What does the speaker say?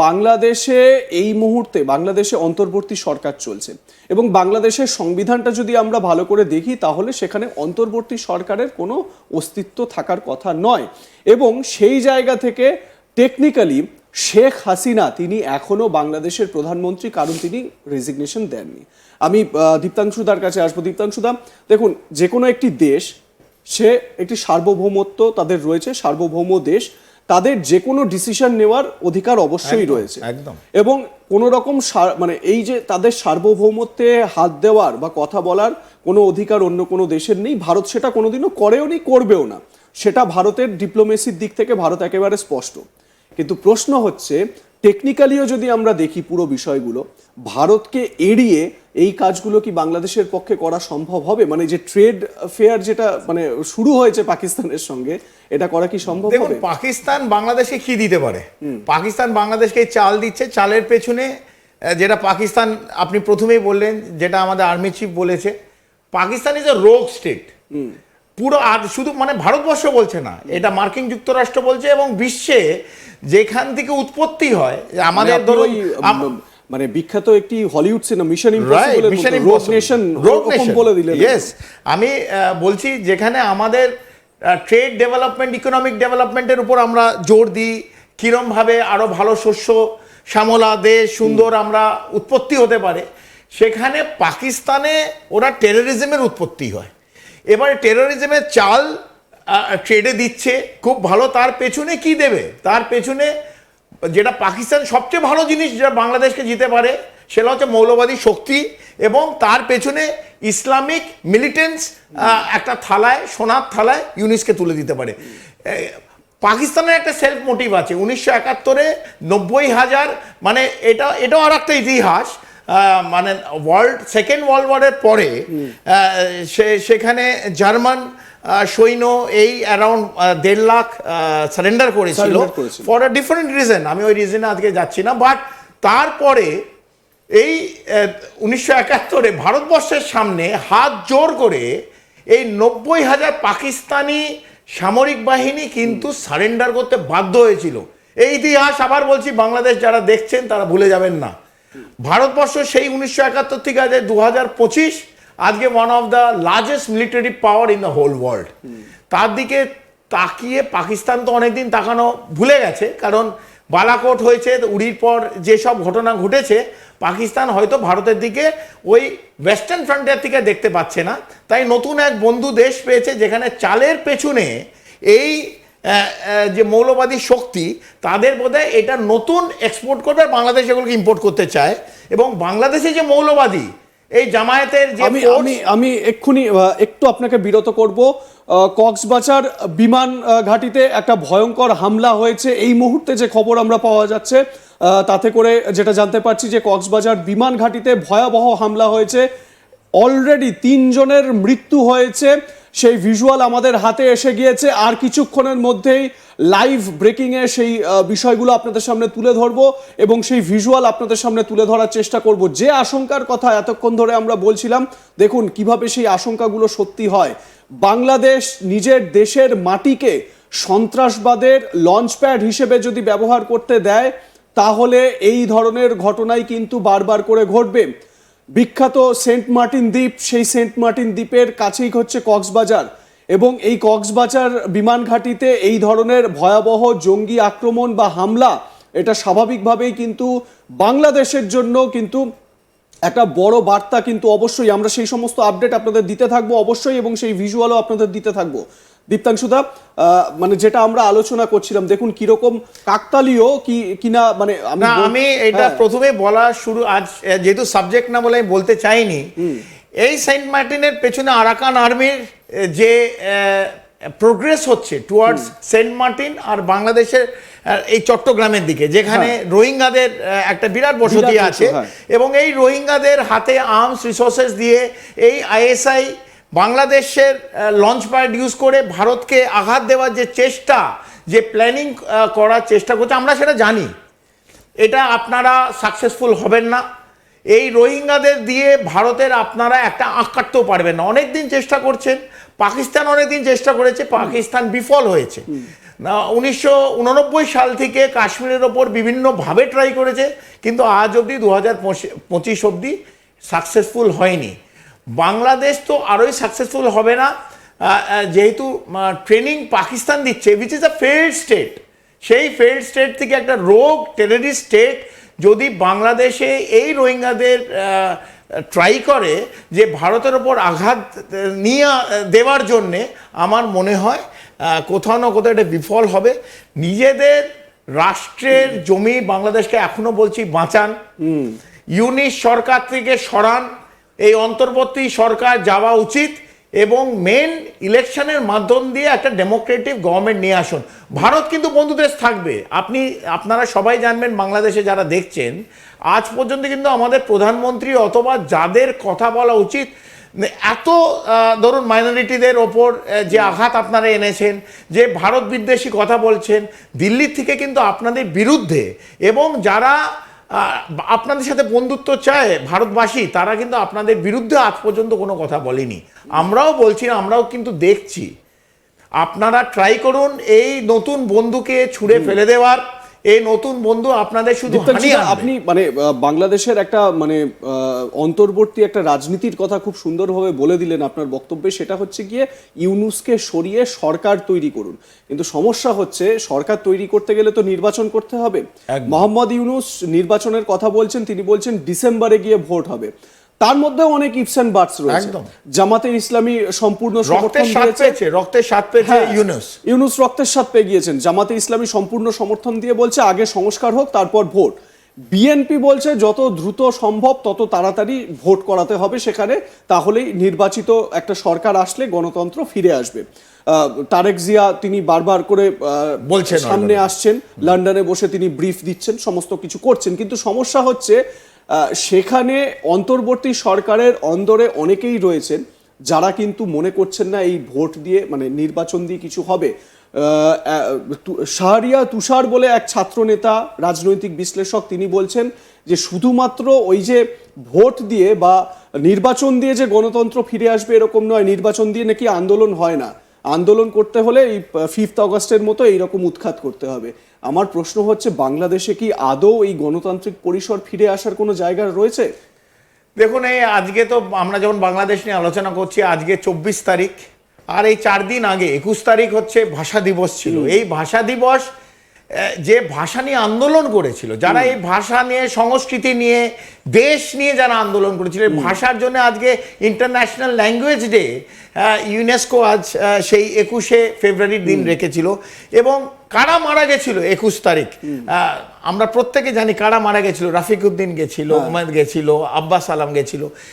বাংলাদেশে এই মুহূর্তে বাংলাদেশে অন্তর্বর্তী সরকার চলছে এবং বাংলাদেশের সংবিধানটা যদি আমরা ভালো করে দেখি তাহলে সেখানে অন্তর্বর্তী সরকারের কোনো অস্তিত্ব থাকার কথা নয়। এবং সেই জায়গা থেকে টেকনিক্যালি শেখ হাসিনা তিনি এখনো বাংলাদেশের প্রধানমন্ত্রী, কারণ তিনি রেজিগনেশন দেননি। আমি দীপ্তাংশুদার কাছে আসবো। দীপ্তাংশুদা, দেখুন, যে কোনো একটি দেশ, সে একটি সার্বভৌমত্ব তাদের রয়েছে, সার্বভৌম দেশ, তাদের যে কোনো ডিসিশন নেওয়ার অধিকার অবশ্যই রয়েছে একদম। এবং কোনো রকম মানে এই যে তাদের সার্বভৌমত্বে হাত দেওয়ার বা কথা বলার কোনো অধিকার অন্য কোনো দেশের নেই। ভারত সেটা কোনোদিনও করেও নি, করবেও না। সেটা ভারতের ডিপ্লোমেসির দিক থেকে ভারত একেবারে স্পষ্ট। কিন্তু প্রশ্ন হচ্ছে, টেকনিক্যালিও যদি আমরা দেখি পুরো বিষয়গুলো, ভারতকে এড়িয়ে এই কাজগুলো কি বাংলাদেশের পক্ষে করা সম্ভব হবে? মানে যে ট্রেড ফেয়ার যেটা মানে শুরু হয়েছে পাকিস্তানের সঙ্গে, এটা করা কি সম্ভব হবে? দেখুন, পাকিস্তান বাংলাদেশকে কি দিতে পারে? পাকিস্তান বাংলাদেশকে চাল দিচ্ছে। চালের পেছনে যেটা পাকিস্তান, আপনি প্রথমেই বললেন, যেটা আমাদের আর্মি চিফ বলেছে, পাকিস্তান ইজ এ রোগ স্টেট। পুরো, আর শুধু মানে ভারতবর্ষ বলছে না, এটা মার্কিন যুক্তরাষ্ট্র বলছে এবং বিশ্বে যেখান থেকে উৎপত্তি হয় আমাদের, ধরুন মানে বিখ্যাত একটি হলিউড সিনেমা মিশন ইম্পসিবল বলে দিলেন। ইয়েস, আমি বলছি যেখানে আমাদের ট্রেড ডেভেলপমেন্ট, ইকোনমিক ডেভেলপমেন্টের উপর আমরা জোর দিই, কিরমভাবে আরো ভালো শস্য শ্যামলা দেশ সুন্দর আমরা উৎপত্তি হতে পারে, সেখানে পাকিস্তানে ওরা টেরোরিজমের উৎপত্তি হয়। এবারে টেরোরিজমের চাল ট্রেডে দিচ্ছে, খুব ভালো। তার পেছনে কি দেবে? তার পেছনে যেটা পাকিস্তান সবচেয়ে ভালো জিনিস যেটা বাংলাদেশকে জিতে পারে, সেটা হচ্ছে মৌলবাদী শক্তি, এবং তার পেছনে ইসলামিক মিলিটেন্টস একটা থালায়, সোনার থালায় ইউনিসকে তুলে দিতে পারে। পাকিস্তানের একটা সেলফ মোটিভ আছে। 1971-এ 90,000, মানে এটাও আর একটা ইতিহাস, মানে সেকেন্ড ওয়ার্ল্ড ওয়ারের পরে সেখানে জার্মান সৈন্য এই অ্যারাউন্ড 1.5 লাখ সারেন্ডার করেছিল ফর আ ডিফারেন্ট রিজন। আমি ওই রিজনে আজকে যাচ্ছি না। বাট তারপরে এই 1971-এ ভারতবর্ষের সামনে হাত জোর করে এই 90,000 পাকিস্তানি সামরিক বাহিনী কিন্তু সারেন্ডার করতে বাধ্য হয়েছিল। এই ইতিহাস আবার বলছি, বাংলাদেশ যারা দেখছেন তারা ভুলে যাবেন না। ভারতবর্ষ সেই 1971 থেকে আজ 2025 আজকে one of the largest military power in the whole world. তার দিকে তাকিয়ে পাকিস্তান তো অনেকদিন তাকানো ভুলে গেছে, কারণ বালাকোট হয়েছে, উড়ির পর যেসব ঘটনা ঘটেছে, পাকিস্তান হয়তো ভারতের দিকে ওই ওয়েস্টার্ন ফ্রন্টিয়ার থেকে দেখতে পাচ্ছে না। তাই নতুন এক বন্ধু দেশ পেয়েছে, যেখানে চালের পেছনে এই যে মৌলবাদী শক্তি, তাদের বোধহয় এটা নতুন এক্সপোর্ট করবে, বাংলাদেশ এগুলোকে ইম্পোর্ট করতে চায়। এবং বাংলাদেশে যে মৌলবাদী এই জামায়াতের যে, আমি এক্ষুনি একটু আপনাকে বিরত করব। কক্সবাজার বিমান ঘাঁটিতে একটা ভয়ঙ্কর হামলা হয়েছে। এই মুহূর্তে যে খবর আমরা পাওয়া যাচ্ছে তাতে করে যেটা জানতে পারছি যে কক্সবাজার বিমান ঘাঁটিতে ভয়াবহ হামলা হয়েছে। অলরেডি 3 জনের মৃত্যু হয়েছে। সেই ভিজুয়াল আমাদের হাতে এসে গিয়েছে। আর কিছুক্ষণের মধ্যেই লাইভ ব্রেকিংয়ে সেই বিষয়গুলো আপনাদের সামনে তুলে ধরবো এবং সেই ভিজুয়াল আপনাদের সামনে তুলে ধরার চেষ্টা করব। যে আশঙ্কার কথা এতক্ষণ ধরে আমরা বলছিলাম, দেখুন কিভাবে সেই আশঙ্কাগুলো সত্যি হয়। বাংলাদেশ নিজের দেশের মাটিকে সন্ত্রাসবাদের লঞ্চপ্যাড হিসেবে যদি ব্যবহার করতে দেয়, তাহলে এই ধরনের ঘটনাই কিন্তু বারবার করে ঘটবে। বিখ্যাত সেন্ট মার্টিন দ্বীপ, সেই সেন্ট মার্টিন দ্বীপের কাছেই হচ্ছে কক্সবাজার, এবং এই কক্সবাজার বিমান ঘাঁটিতে এই ধরনের ভয়াবহ জঙ্গি আক্রমণ বা হামলা, এটা স্বাভাবিকভাবেই কিন্তু বাংলাদেশের জন্য কিন্তু একটা বড় বার্তা। কিন্তু অবশ্যই আমরা সেই সমস্ত আপডেট আপনাদের দিতে থাকবো অবশ্যই, এবং সেই ভিজুয়ালও আপনাদের দিতে থাকবো। দীপ্তাংশুদা, মানে যেটা আমরা আলোচনা করছিলাম, দেখুন কিরকম কাকতালীয় কিনা, মানে আমি এটা প্রথমে বলা শুরু, আজ যেহেতু সাবজেক্ট না বলে আমি বলতে চাইনি। এই সেন্ট মার্টিনের পেছনে আরাকান আর্মির যে প্রোগ্রেস হচ্ছে টুয়ার্ডস সেন্ট মার্টিন আর বাংলাদেশের এই চট্টগ্রামের দিকে, যেখানে রোহিঙ্গাদের একটা বিরাট বসতি আছে, এবং এই রোহিঙ্গাদের হাতে আর্মস রিসোর্সেস দিয়ে এই আইএসআই বাংলাদেশের লঞ্চ প্যাড ইউজ করে ভারতকে আঘাত দেওয়ার যে চেষ্টা, যে প্ল্যানিং করার চেষ্টা করছে, আমরা সেটা জানি। এটা আপনারা সাকসেসফুল হবেন না। এই রোহিঙ্গাদের দিয়ে ভারতের আপনারা একটা আঁক কাটতেও পারবেন না। অনেকদিন চেষ্টা করছেন, পাকিস্তান অনেকদিন চেষ্টা করেছে, পাকিস্তান বিফল হয়েছে। না 1989 সাল থেকে কাশ্মীরের ওপর বিভিন্নভাবে ট্রাই করেছে, কিন্তু আজ অবধি 2025 অবধি সাকসেসফুল হয়নি। বাংলাদেশ তো আরোই সাকসেসফুল হবে না, যেহেতু ট্রেনিং পাকিস্তান দিচ্ছে, which is a failed state. সেই ফেইল্ড স্টেট থেকে একটা রোগ টেররিস্ট স্টেট যদি বাংলাদেশে এই রোহিঙ্গাদের ট্রাই করে যে ভারতের ওপর আঘাত নিয়ে দেওয়ার জন্যে, আমার মনে হয় কোথাও না কোথাও এটা বিফল হবে। নিজেদের রাষ্ট্রের জমি বাংলাদেশকে এখনো বলছি বাঁচান, ইউনিশ সরকার থেকে সরান, এই অন্তর্বর্তী সরকার যাওয়া উচিত এবং মেন ইলেকশনের মাধ্যম দিয়ে একটা ডেমোক্রেটিক গভর্নমেন্ট নিয়ে আসুন। ভারত কিন্তু বন্ধু দেশ থাকবে, আপনারা সবাই জানবেন, বাংলাদেশে যারা দেখছেন আজ পর্যন্ত কিন্তু আমাদের প্রধানমন্ত্রী অথবা যাদের কথা বলা উচিত, এত ধরুন মাইনরিটিদের ওপর যে আঘাত আপনারা এনেছেন, যে ভারত বিদ্বেষী কথা বলছেন দিল্লির থেকে কিন্তু আপনাদের বিরুদ্ধে, এবং যারা আপনাদের সাথে বন্ধুত্ব চায় ভারতবাসী, তারা কিন্তু আপনাদের বিরুদ্ধে আজ পর্যন্ত কোনো কথা বলেনি। আমরাও বলছি না, আমরাও কিন্তু দেখছি। আপনারা ট্রাই করুন এই নতুন বন্ধুকে ছুঁড়ে ফেলে দেওয়ার। এই নতুন বন্ধু আপনাদের শুধু হানি আনবে। আপনি মানে বাংলাদেশের একটা মানে অন্তর্বর্তী একটা রাজনীতির কথা খুব সুন্দরভাবে বলে দিলেন আপনার বক্তব্যে, সেটা হচ্ছে গিয়ে ইউনূসকে সরিয়ে সরকার তৈরি করুন। কিন্তু সমস্যা হচ্ছে সরকার তৈরি করতে গেলে তো নির্বাচন করতে হবে। মোহাম্মদ ইউনূস নির্বাচনের কথা বলছেন, তিনি বলছেন ডিসেম্বরে গিয়ে ভোট হবে। তার মধ্যে অনেক ইফস এন্ড বাটস রয়েছে। জামাতে ইসলামী সম্পূর্ণ সমর্থন দিয়েছে, রক্তের স্বাদ পেয়েছে ইউনূস রক্তের স্বাদ পেয়ে গিয়েছেন। জামাতে ইসলামী সম্পূর্ণ সমর্থন দিয়ে বলছে আগে সংস্কার হোক তারপর ভোট। বিএনপি বলছে যত দ্রুত সম্ভব তত তাড়াতাড়ি ভোট করাতে হবে সেখানে, তাহলেই নির্বাচিত একটা সরকার আসলে গণতন্ত্র ফিরে আসবে। তারেক জিয়া তিনি বারবার করে বলছেন, সামনে আসছেন, লন্ডনে বসে তিনি ব্রিফ দিচ্ছেন, সমস্ত কিছু করছেন। কিন্তু সমস্যা হচ্ছে সেখানে অন্তর্বর্তী সরকারের অন্দরে অনেকেই রয়েছেন যারা কিন্তু মনে করছেন না এই ভোট দিয়ে মানে নির্বাচন দিয়ে কিছু হবে। শাহরিয়া তুষার বলে এক ছাত্রনেতা রাজনৈতিক বিশ্লেষক, তিনি বলছেন যে শুধুমাত্র ওই যে ভোট দিয়ে বা নির্বাচন দিয়ে যে গণতন্ত্র ফিরে আসবে এরকম নয়, নির্বাচন দিয়ে নাকি আন্দোলন হয় না, আন্দোলন করতে হলে এই 5 আগস্টের মতো এইরকম উৎখাত করতে হবে। আমার প্রশ্ন হচ্ছে বাংলাদেশে কি আদৌ এই গণতান্ত্রিক পরিসর ফিরে আসার কোনো জায়গা রয়েছে? দেখুন, এই আজকে তো আমরা যখন বাংলাদেশ নিয়ে আলোচনা করছি, আজকে 24 তারিখ, আর এই 4 দিন আগে 21 তারিখ হচ্ছে ভাষা দিবস ছিল। এই ভাষা দিবস যে ভাষা নিয়ে আন্দোলন করেছিল, যারা এই ভাষা নিয়ে সংস্কৃতি নিয়ে দেশ নিয়ে যারা আন্দোলন করেছিল, ভাষার জন্য আজকে ইন্টারন্যাশনাল ল্যাঙ্গুয়েজ ডে ইউনেস্কো আজ সেই 21শে ফেব্রুয়ারির দিন রেখেছিল। এবং কারা মারা গেছিল 21 তারিখ আমরা প্রত্যেকে জানি কারা মারা গেছিল। রাফিক উদ্দিন গেছিল, উমেদ গেছিল, আব্বাস আলম গেছিল।